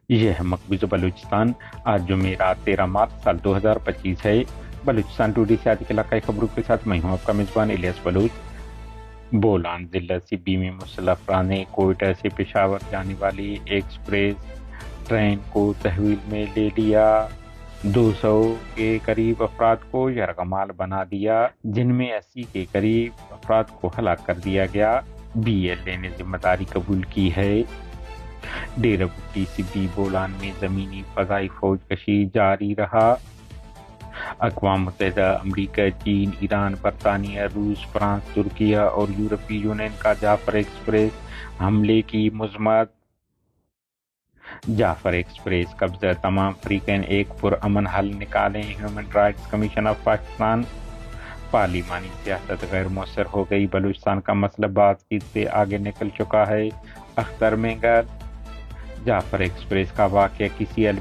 یہ ہے مقبوض بلوچستان۔ آج جمعرات 13 مارچ سال 2025 ہے۔ بلوچستان ٹوڈے سے آج کے علاقائی خبروں کے ساتھ میں ہوں آپ کا میزبان الیاس بلوچ۔ بولان ضلع سبی میں مسلح افراد نے کوئٹہ سے پشاور جانے والی ایکسپریس ٹرین کو تحویل میں لے لیا۔ 200 کے قریب افراد کو یرغمال بنا دیا، جن میں 80 کے قریب افراد کو ہلاک کر دیا گیا۔ بی ایل اے نے ذمہ داری قبول کی ہے۔ ڈیرہ بگٹی سبی بولان میں زمینی فضائی فوج کشی جاری رہا۔ اقوام متحدہ، امریکہ، چین، ایران، برطانیہ، روس، فرانس، ترکیہ اور یورپی یونین کا جعفر ایکسپریس حملے کی مذمت۔ جعفر ایکسپریس قبضہ، تمام فریقین ایک پرامن حل نکالیں۔ Human rights commission of Pakistan. پارلیمانی سیاست غیر مؤثر ہو گئی، بلوچستان کا مسئلہ بات چیت سے آگے نکل چکا ہے۔ اختر مینگل۔ جعفر ایکسپریس کا واقعہ کسی